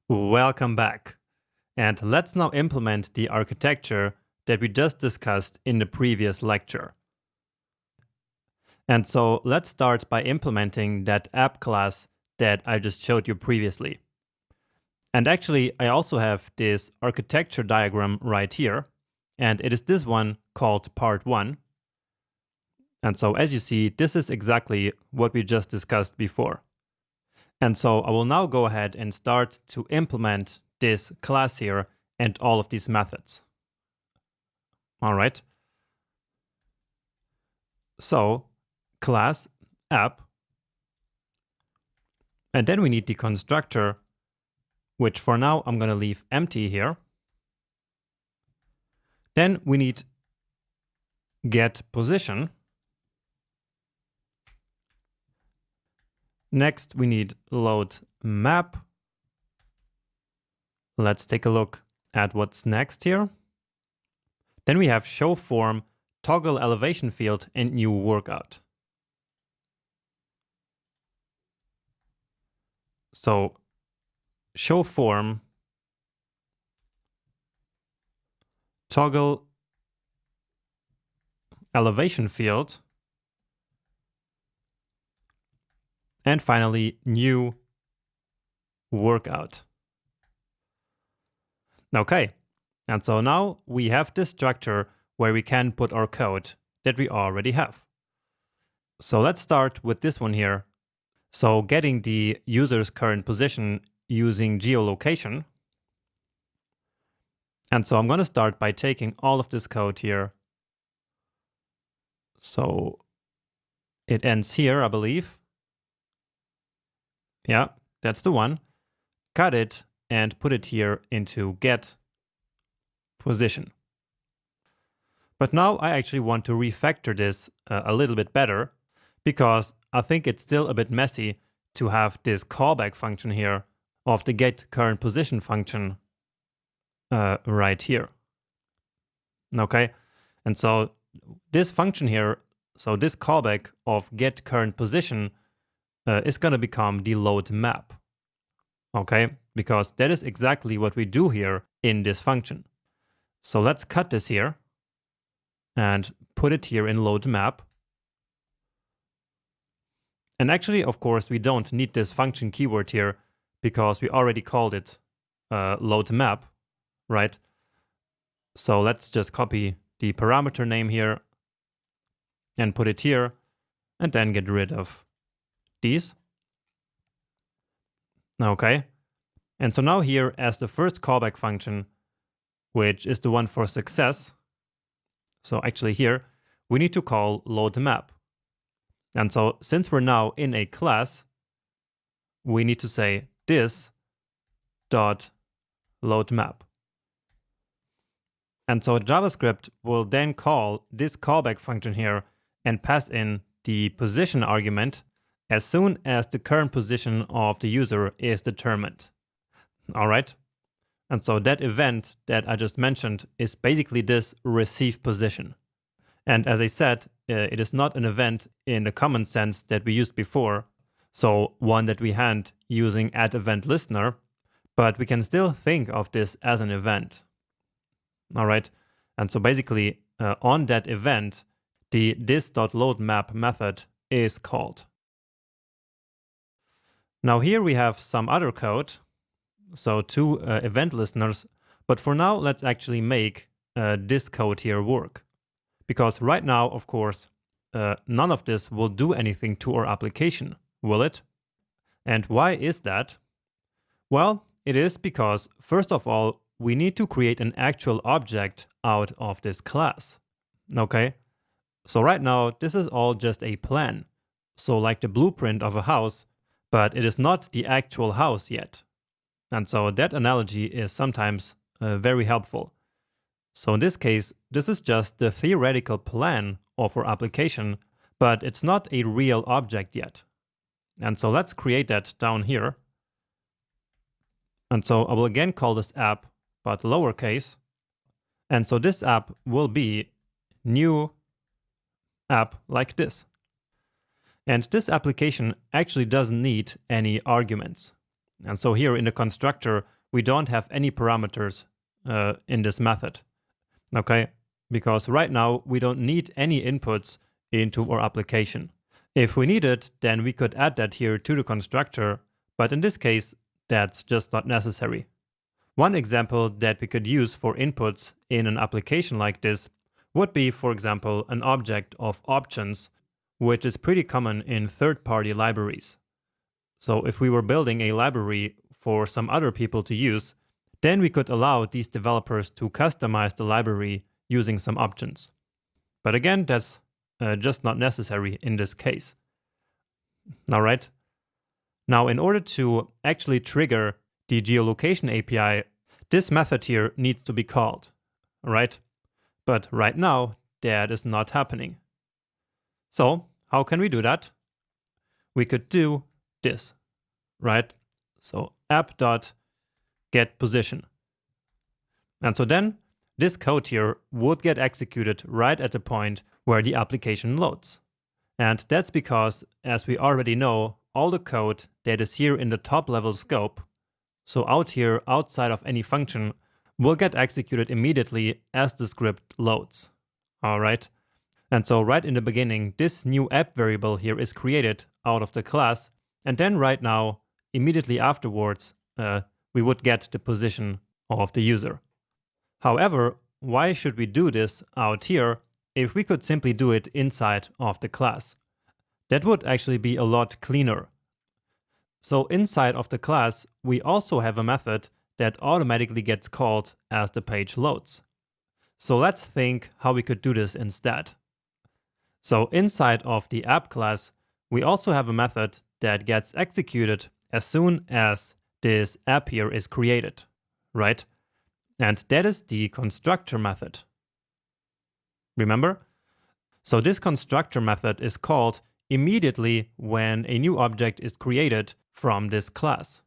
Welcome back. And let's now implement the architecture that we just discussed in the previous lecture. And so let's start by implementing that app class that I just showed you previously. And actually, I also have this architecture diagram right here, and it is this one called part 1. And so as you see, this is exactly what we just discussed before. And so I will now go ahead and start to implement this class here and all of these methods. All right. So class app, and then we need the constructor, which for now I'm going to leave empty here. Then we need get position. Next, we need load map. Let's take a look at what's next here. Then we have show form, toggle elevation field, and new workout. So show form, toggle elevation field, and finally new workout. Okay, and so now we have this structure where we can put our code that we already have. So let's start with this one here. So getting the user's current position using geolocation. And so I'm going to start by taking all of this code here. So it ends here, I believe. Yeah, that's the one. Cut it and put it here into get position. But now I actually want to refactor this a little bit better, because I think it's still a bit messy to have this callback function here of the get current position function right here. Okay, and so this function here, so this callback of get current position is going to become the load map. Okay, because that is exactly what we do here in this function. So let's cut this here and put it here in load map. And actually, of course, we don't need this function keyword here because we already called it load map, right? So let's just copy the parameter name here and put it here, and then get rid of these. Okay. And so now here, as the first callback function, which is the one for success, so actually here, we need to call load map. And so since we're now in a class, we need to say this dot load map. And so JavaScript will then call this callback function here and pass in the position argument as soon as the current position of the user is determined. All right. And so that event that I just mentioned is basically this receive position. And as I said, it is not an event in the common sense that we used before, so one that we hand using add event listener, but we can still think of this as an event. All right, and so basically on that event, the this.loadMap method is called. Now here we have some other code, so two event listeners, but for now let's actually make this code here work. Because right now, of course, none of this will do anything to our application, will it? And why is that? Well, it is because, first of all, we need to create an actual object out of this class. Okay? So right now, this is all just a plan. So like the blueprint of a house, but it is not the actual house yet. And so that analogy is sometimes very helpful. So in this case, this is just the theoretical plan of our application, but it's not a real object yet. And so let's create that down here. And so I will again call this app, but lowercase. And so this app will be new app like this. And this application actually doesn't need any arguments. And so here in the constructor, we don't have any parameters in this method, okay? Because right now we don't need any inputs into our application. If we need it, then we could add that here to the constructor, but in this case, that's just not necessary. One example that we could use for inputs in an application like this would be, for example, an object of options, which is pretty common in third-party libraries. So if we were building a library for some other people to use, then we could allow these developers to customize the library using some options. But again, that's just not necessary in this case. All right. Now, in order to actually trigger the geolocation API, this method here needs to be called, right? But right now, that is not happening. So how can we do that? We could do this, right? So app.getPosition. And so then this code here would get executed right at the point where the application loads. And that's because, as we already know, all the code that is here in the top level scope, so out here outside of any function, will get executed immediately as the script loads. All right. And so right in the beginning, this new app variable here is created out of the class. And then right now, immediately afterwards, we would get the position of the user. However, why should we do this out here if we could simply do it inside of the class? That would actually be a lot cleaner. So inside of the class, we also have a method that automatically gets called as the page loads. So let's think how we could do this instead. So inside of the app class, we also have a method that gets executed as soon as this app here is created, right? And that is the constructor method. Remember? So this constructor method is called immediately when a new object is created from this class.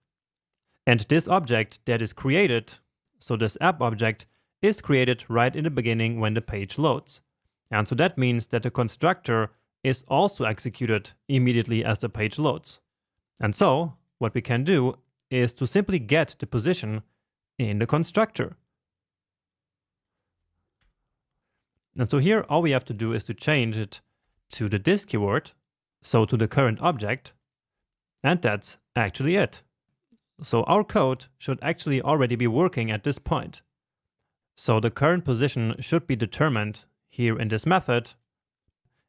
And this object that is created, so this app object, is created right in the beginning when the page loads. And so that means that the constructor is also executed immediately as the page loads. And so what we can do is to simply get the position in the constructor. And so here all we have to do is to change it to the this keyword, so to the current object, and that's actually it. So our code should actually already be working at this point. So the current position should be determined here in this method,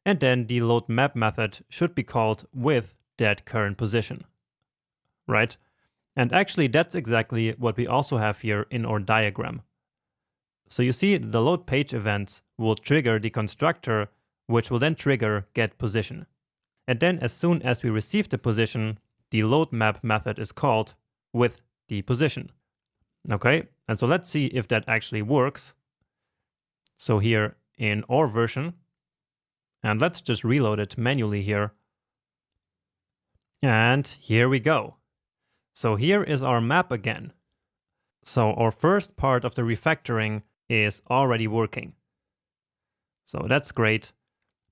and then the load map method should be called with that current position, right? And actually that's exactly what we also have here in our diagram. So you see the load page events will trigger the constructor, which will then trigger get position. And then as soon as we receive the position, the load map method is called with the position. Okay, and so let's see if that actually works. So here in our version, and let's just reload it manually here. And here we go. So here is our map again. So our first part of the refactoring is already working. So that's great.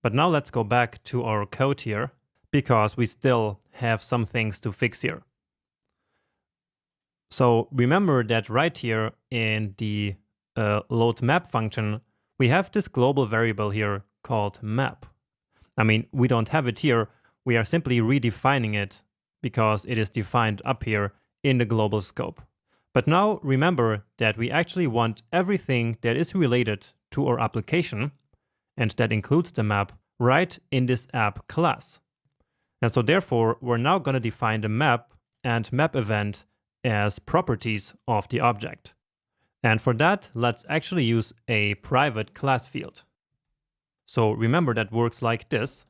But now let's go back to our code here, because we still have some things to fix here. So remember that right here in the load map function, we have this global variable here called map. I mean, we don't have it here. We are simply redefining it because it is defined up here in the global scope. But now remember that we actually want everything that is related to our application, and that includes the map, right in this app class. And so therefore, we're now going to define the map and map event as properties of the object. And for that, let's actually use a private class field. So remember that works like this.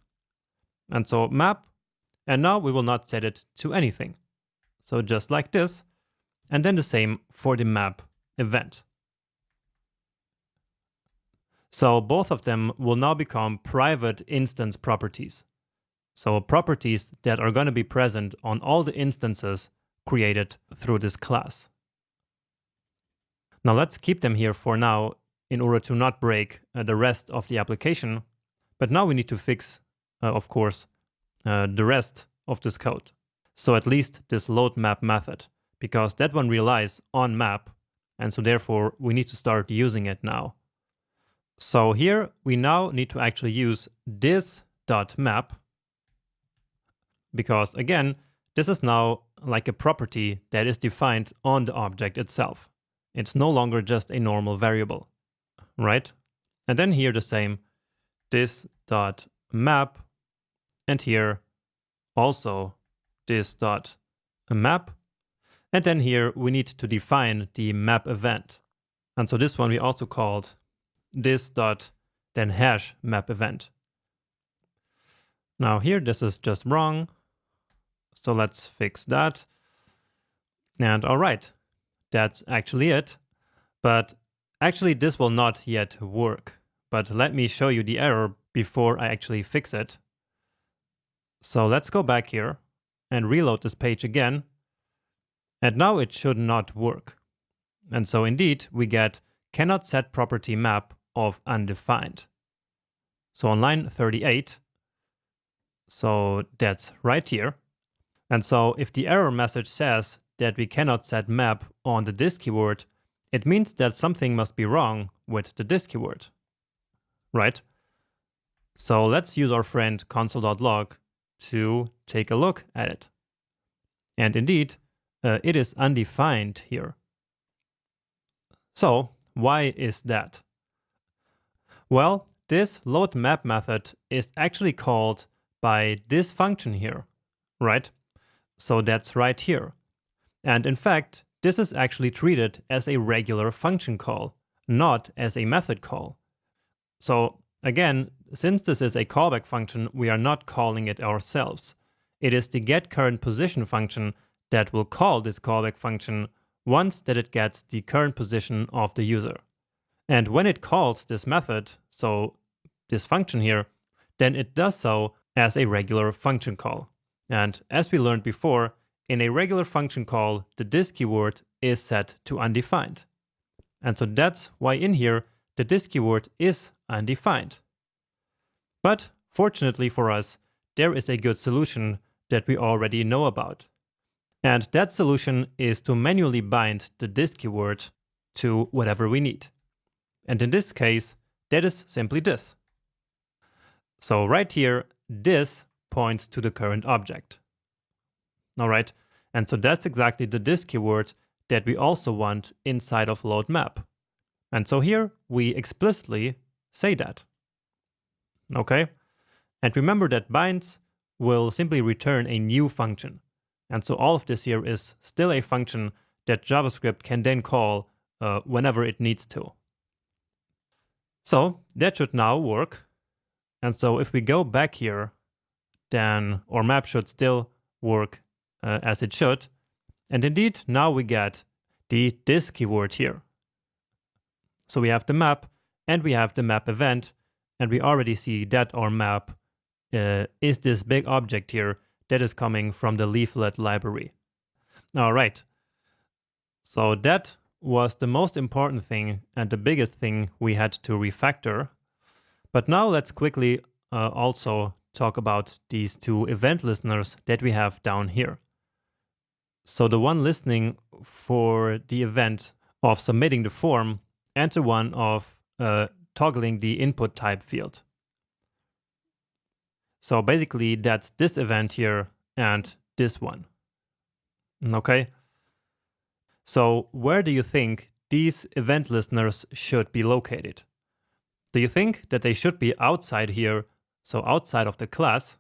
And so map, and now we will not set it to anything. So just like this, and then the same for the map event. So both of them will now become private instance properties. So properties that are going to be present on all the instances created through this class. Now let's keep them here for now in order to not break the rest of the application. But now we need to fix, of course, the rest of this code. So at least this load map method, because that one relies on map, and so therefore we need to start using it now. So here we now need to actually use this.map, because again, this is now like a property that is defined on the object itself. It's no longer just a normal variable, right? And then here the same, this.map, and here also this.map. And then here we need to define the map event. And so this one we also called this.then hash map event. Now here this is just wrong. So let's fix that. And all right, that's actually it. But actually this will not yet work. But let me show you the error before I actually fix it. So let's go back here and reload this page again. And now it should not work. And so indeed we get cannot set property map of undefined. So on line 38, so that's right here. And so if the error message says that we cannot set map on the this keyword, it means that something must be wrong with the this keyword, right? So let's use our friend console.log to take a look at it. And indeed, it is undefined here. So why is that? Well, this load map method is actually called by this function here, right? So that's right here. And in fact, this is actually treated as a regular function call, not as a method call. So again, since this is a callback function, we are not calling it ourselves. It is the getCurrentPosition function that will call this callback function once that it gets the current position of the user. And when it calls this method, so this function here, then it does so as a regular function call. And as we learned before, in a regular function call, the this keyword is set to undefined. And so that's why in here, the this keyword is undefined. But fortunately for us, there is a good solution that we already know about. And that solution is to manually bind the this keyword to whatever we need. And in this case, that is simply this. So right here, this points to the current object. All right, and so that's exactly the this keyword that we also want inside of load map. And so here we explicitly say that. Okay, and remember that binds will simply return a new function. And so all of this here is still a function that JavaScript can then call whenever it needs to. So that should now work. And so if we go back here, then our map should still work as it should. And indeed, now we get the this keyword here. So we have the map and we have the map event, and we already see that our map is this big object here that is coming from the leaflet library. All right. So that was the most important thing and the biggest thing we had to refactor. But now let's quickly also talk about these two event listeners that we have down here. So the one listening for the event of submitting the form and the one of toggling the input type field. So basically that's this event here and this one. Okay. So where do you think these event listeners should be located? Do you think that they should be outside here, so outside of the class?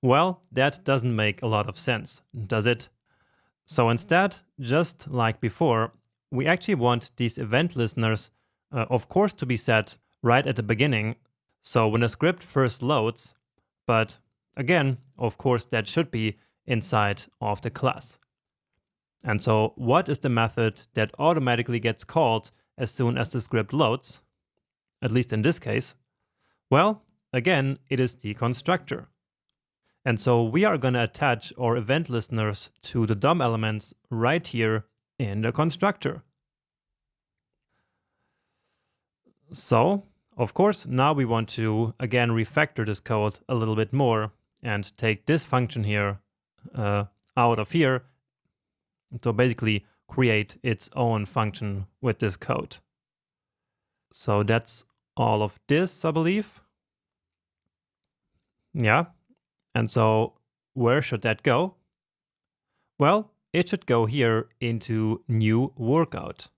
Well, that doesn't make a lot of sense, does it? So instead, just like before, we actually want these event listeners, of course, to be set right at the beginning. So when a script first loads, but again, of course, that should be inside of the class. And so what is the method that automatically gets called as soon as the script loads? At least in this case. Well, again, it is the constructor. And so we are going to attach our event listeners to the DOM elements right here in the constructor. So, of course, now we want to, again, refactor this code a little bit more and take this function here out of here So basically create its own function with this code. So that's all of this, I believe. Yeah. And so where should that go? Well, it should go here into new workout.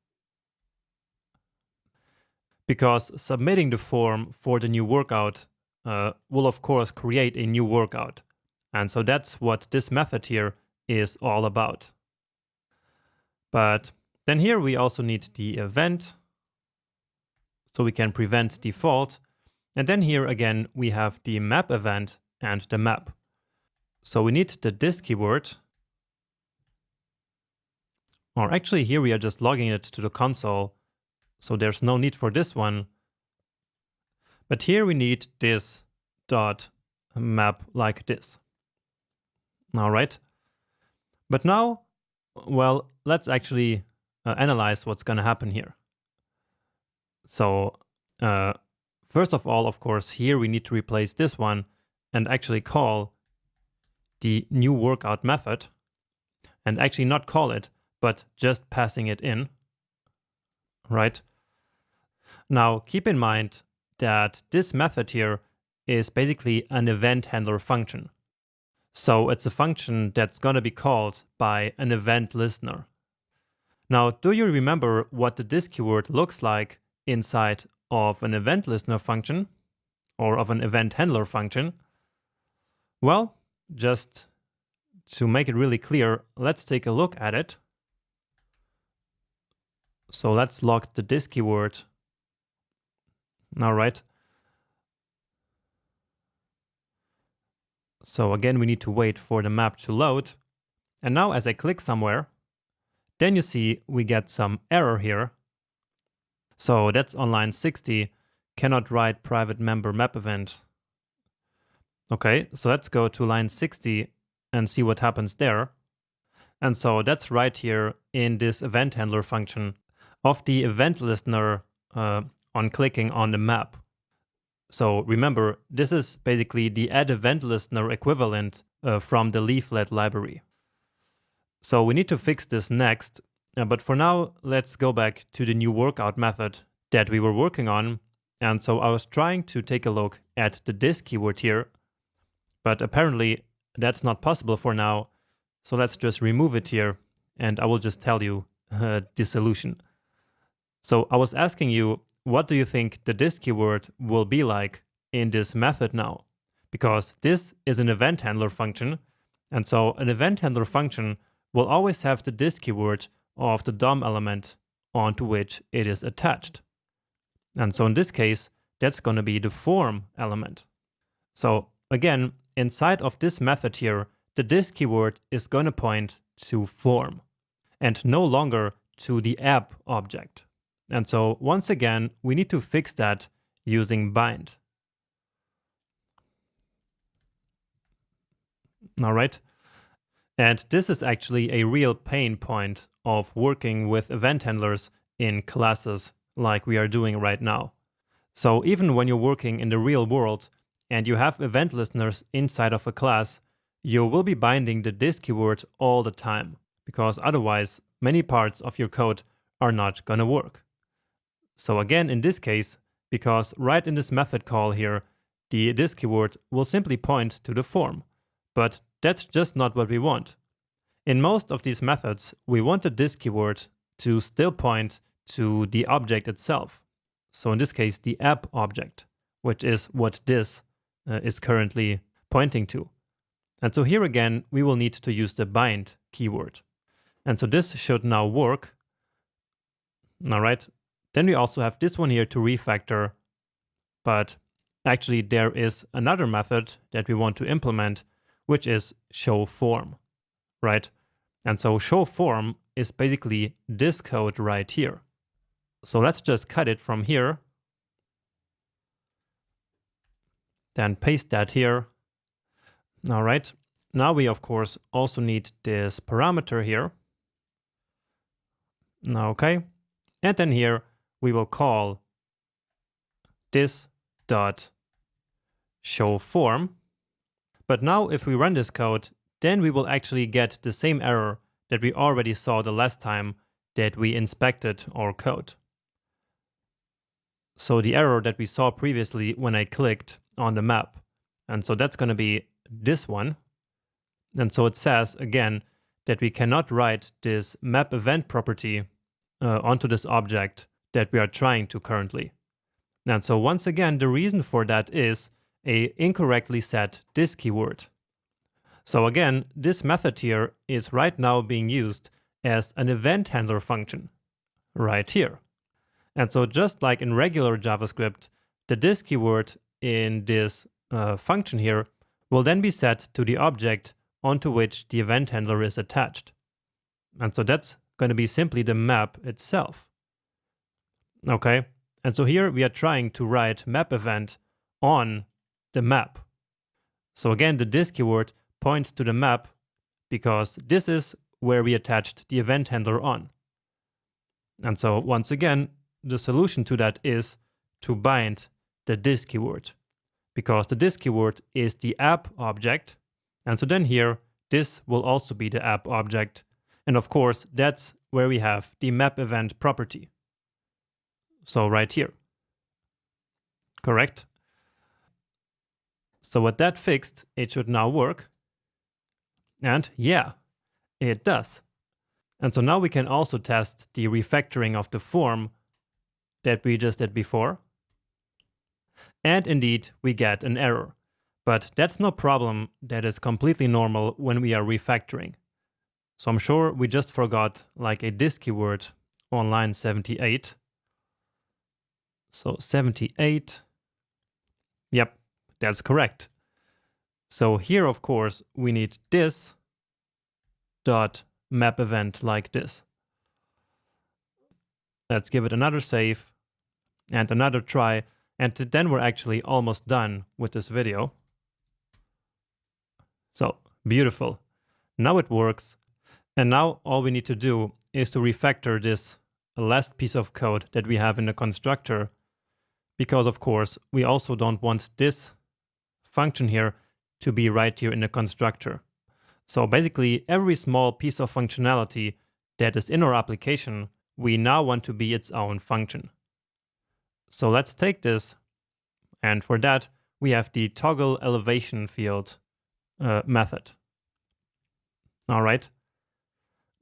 Because submitting the form for the new workout will of course create a new workout. And so that's what this method here is all about. But then here we also need the event, so we can prevent default. And then here again, we have the map event and the map. So we need the this keyword, or actually here we are just logging it to the console. So there's no need for this one. But here we need this dot map like this. All right. But now, well, let's actually analyze what's going to happen here. So first of all, of course, here we need to replace this one and actually call the new workout method, and actually not call it, but just passing it in, right? Now, keep in mind that this method here is basically an event handler function. So it's a function that's going to be called by an event listener. Now, do you remember what the this keyword looks like inside of an event listener function or of an event handler function? Well, just to make it really clear, let's take a look at it. So let's log the this keyword. All right. So again, we need to wait for the map to load. And now as I click somewhere, then you see we get some error here. So that's on line 60, cannot write private member map event. Okay, so let's go to line 60 and see what happens there. And so that's right here in this event handler function of the event listener on clicking on the map. So remember, this is basically the add event listener equivalent from the leaflet library. So we need to fix this next, but for now, let's go back to the new workout method that we were working on. And so I was trying to take a look at the this keyword here, but apparently that's not possible for now. So let's just remove it here, and I will just tell you the solution. So I was asking you, what do you think the this keyword will be like in this method now? Because this is an event handler function, and so an event handler function will always have the this keyword of the DOM element onto which it is attached. And so in this case, that's going to be the form element. So again, inside of this method here, the this keyword is going to point to form and no longer to the app object. And so once again, we need to fix that using bind. All right. And this is actually a real pain point of working with event handlers in classes like we are doing right now. So even when you're working in the real world and you have event listeners inside of a class, you will be binding the this keyword all the time, because otherwise many parts of your code are not going to work. So again, in this case, because right in this method call here, the this keyword will simply point to the form, but that's just not what we want. In most of these methods, we want the this keyword to still point to the object itself. So in this case, the app object, which is what this is currently pointing to. And so here again, we will need to use the bind keyword. And so this should now work. All right. Then we also have this one here to refactor, but actually there is another method that we want to implement, which is show form, right? And so show form is basically this code right here. So let's just cut it from here, then paste that here. All right. Now we, of course, also need this parameter here. Okay. And then here we will call this dot show form. But now if we run this code, then we will actually get the same error that we already saw the last time that we inspected our code. So the error that we saw previously when I clicked on the map. And so that's going to be this one. And so it says again that we cannot write this map event property onto this object that we are trying to currently. And so once again, the reason for that is a incorrectly set this keyword. So again, this method here is right now being used as an event handler function right here. And so just like in regular JavaScript, the this keyword in this function here will then be set to the object onto which the event handler is attached. And so that's going to be simply the map itself. Okay, and so here we are trying to write map event on the map. So again, the this keyword points to the map because this is where we attached the event handler on. And so once again, the solution to that is to bind the this keyword, because the this keyword is the app object. And so then here, this will also be the app object. And of course, that's where we have the map event property. So right here. Correct? So with that fixed, it should now work. And yeah, it does. And so now we can also test the refactoring of the form that we just did before. And indeed, we get an error. But that's no problem. That is completely normal when we are refactoring. So I'm sure we just forgot like a this keyword on line 78. So 78. Yep, that's correct. So here, of course, we need this dot map event like this. Let's give it another save and another try. And then we're actually almost done with this video. So beautiful. Now it works. And now all we need to do is to refactor this last piece of code that we have in the constructor. Because of course, we also don't want this function here to be right here in the constructor. So basically every small piece of functionality that is in our application, we now want to be its own function. So let's take this, and for that we have the toggle elevation field method. All right.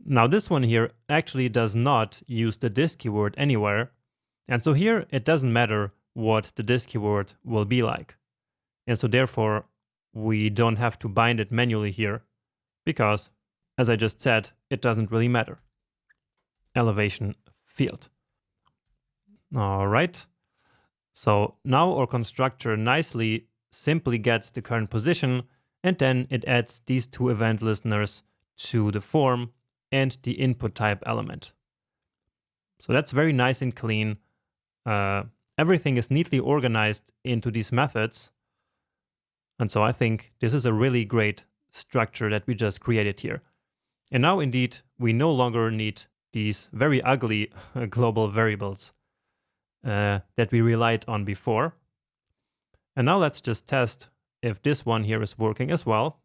Now this one here actually does not use the this keyword anywhere. And so here it doesn't matter what the this keyword will be like. And so therefore we don't have to bind it manually here because, as I just said, it doesn't really matter. Elevation field. All right. So now our constructor nicely simply gets the current position, and then it adds these two event listeners to the form and the input type element. So that's very nice and clean. Everything is neatly organized into these methods. And so I think this is a really great structure that we just created here. And now indeed, we no longer need these very ugly global variables that we relied on before. And now let's just test if this one here is working as well.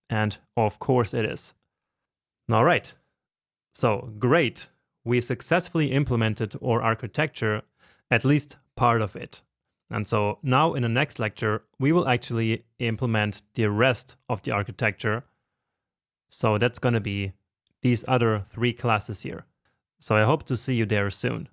And of course it is. All right. So great. We successfully implemented our architecture, at least part of it. And so now in the next lecture, we will actually implement the rest of the architecture. So that's going to be these other 3 classes here. So I hope to see you there soon.